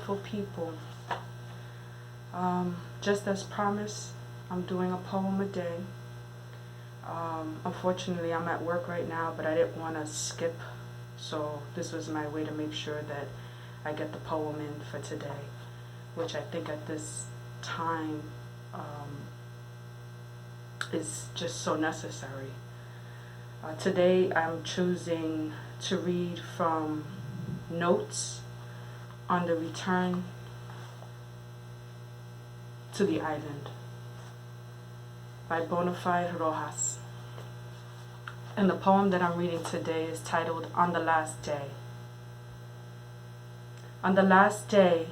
beautiful people. Just as promised, I'm doing a poem a day. Unfortunately, I'm at work right now, but I didn't want to skip, so this was my way to make sure that I get the poem in for today, which I think at this time is just so necessary. Today I'm choosing to read from Notes on the Return to the Island by Bonafide Rojas. And the poem that I'm reading today is titled On the Last Day. On the last day,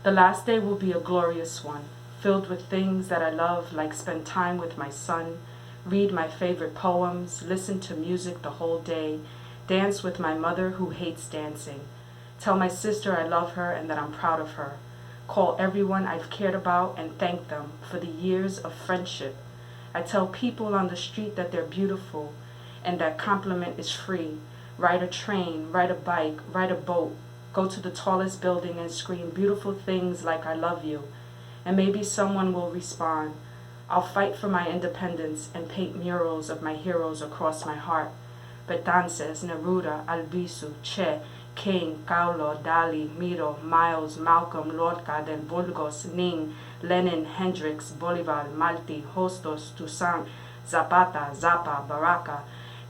the last day will be a glorious one, filled with things that I love, like spend time with my son, read my favorite poems, listen to music the whole day, dance with my mother who hates dancing, tell my sister I love her and that I'm proud of her, call everyone I've cared about and thank them for the years of friendship. I tell people on the street that they're beautiful and that compliment is free. Ride a train, ride a bike, ride a boat, go to the tallest building and scream beautiful things like I love you. And maybe someone will respond. I'll fight for my independence and paint murals of my heroes across my heart. Betances, Neruda, Albizu, Che, King, Paulo, Dali, Miro, Miles, Malcolm, Lorca, then Burgos, Ning, Lenin, Hendrix, Bolivar, Malti, Hostos, Toussaint, Zapata, Zappa, Baraka,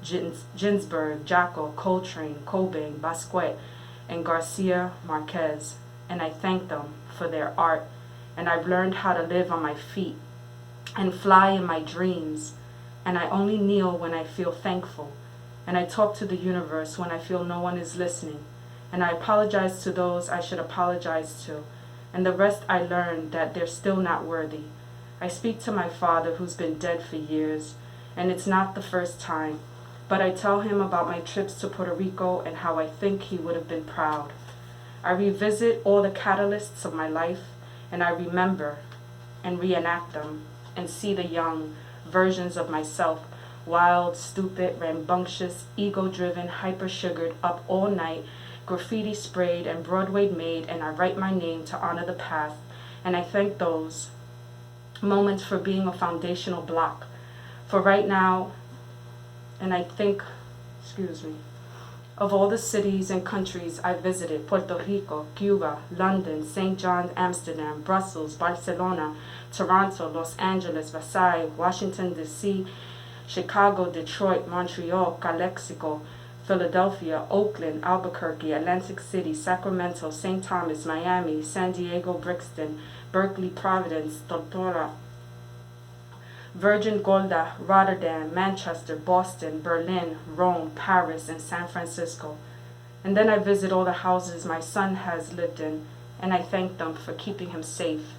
Ginsberg, Jaco, Coltrane, Cobain, Basquiat, and Garcia Marquez. And I thank them for their art. And I've learned how to live on my feet and fly in my dreams. And I only kneel when I feel thankful. And I talk to the universe when I feel no one is listening. And I apologize to those I should apologize to. And the rest I learned that they're still not worthy. I speak to my father who's been dead for years. And it's not the first time. But I tell him about my trips to Puerto Rico and how I think he would have been proud. I revisit all the catalysts of my life, and I remember and reenact them and see the young versions of myself, wild, stupid, rambunctious, ego-driven, hyper-sugared, up all night, graffiti sprayed and Broadway made, and I write my name to honor the past, and I thank those moments for being a foundational block. For right now, and I think, of all the cities and countries I visited, Puerto Rico, Cuba, London, St. John, Amsterdam, Brussels, Barcelona, Toronto, Los Angeles, Versailles, Washington, D.C., Chicago, Detroit, Montreal, Calexico, Philadelphia, Oakland, Albuquerque, Atlantic City, Sacramento, St. Thomas, Miami, San Diego, Brixton, Berkeley, Providence, Tortora, Virgin Gorda, Rotterdam, Manchester, Boston, Berlin, Rome, Paris, and San Francisco. And then I visit all the houses my son has lived in, and I thank them for keeping him safe.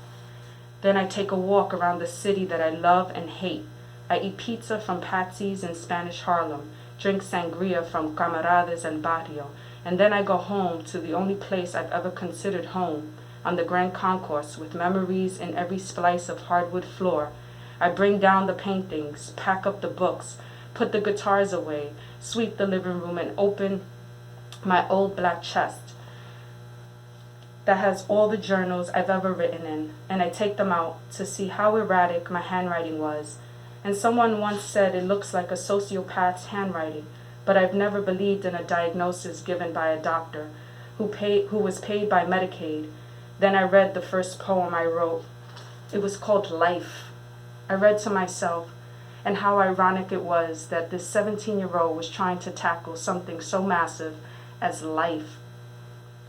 Then I take a walk around the city that I love and hate. I eat pizza from Patsy's in Spanish Harlem, drink sangria from Camaradas El Barrio, and then I go home to the only place I've ever considered home, on the Grand Concourse, with memories in every splice of hardwood floor. I bring down the paintings, pack up the books, put the guitars away, sweep the living room, and open my old black chest that has all the journals I've ever written in, and I take them out to see how erratic my handwriting was. And someone once said it looks like a sociopath's handwriting, but I've never believed in a diagnosis given by a doctor who was paid by Medicaid. Then I read the first poem I wrote. It was called Life. I read to myself, and how ironic it was that this 17-year-old was trying to tackle something so massive as life.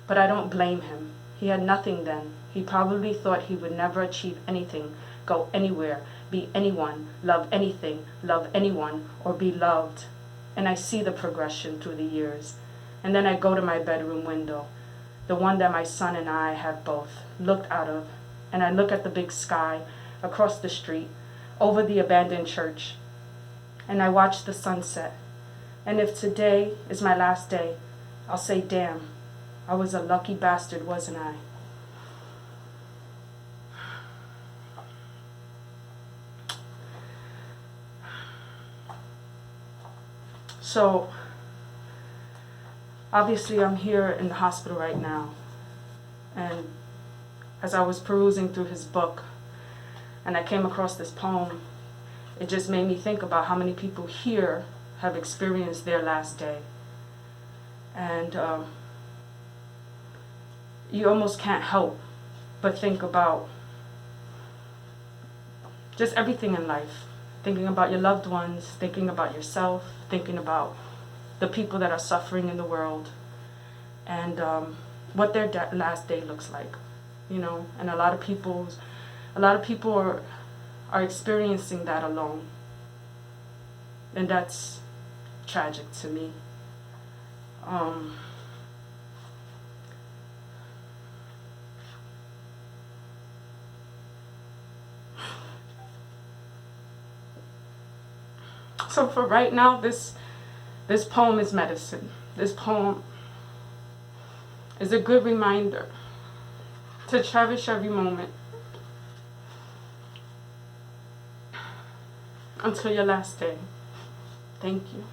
But I don't blame him. He had nothing then. He probably thought he would never achieve anything, go anywhere, be anyone, love anything, love anyone, or be loved. And I see the progression through the years. And then I go to my bedroom window, the one that my son and I have both looked out of, and I look at the big sky across the street, over the abandoned church, and I watch the sunset. And if today is my last day, I'll say, damn, I was a lucky bastard, wasn't I? So, Obviously, I'm here in the hospital right now. And as I was perusing through his book and I came across this poem, it just made me think about how many people here have experienced their last day. And you almost can't help but think about just everything in life. Thinking about your loved ones, thinking about yourself, thinking about the people that are suffering in the world, and what their last day looks like, you know. And a lot of people are experiencing that alone, and that's tragic to me. So for right now, this poem is medicine. This poem is a good reminder to cherish every moment until your last day. Thank you.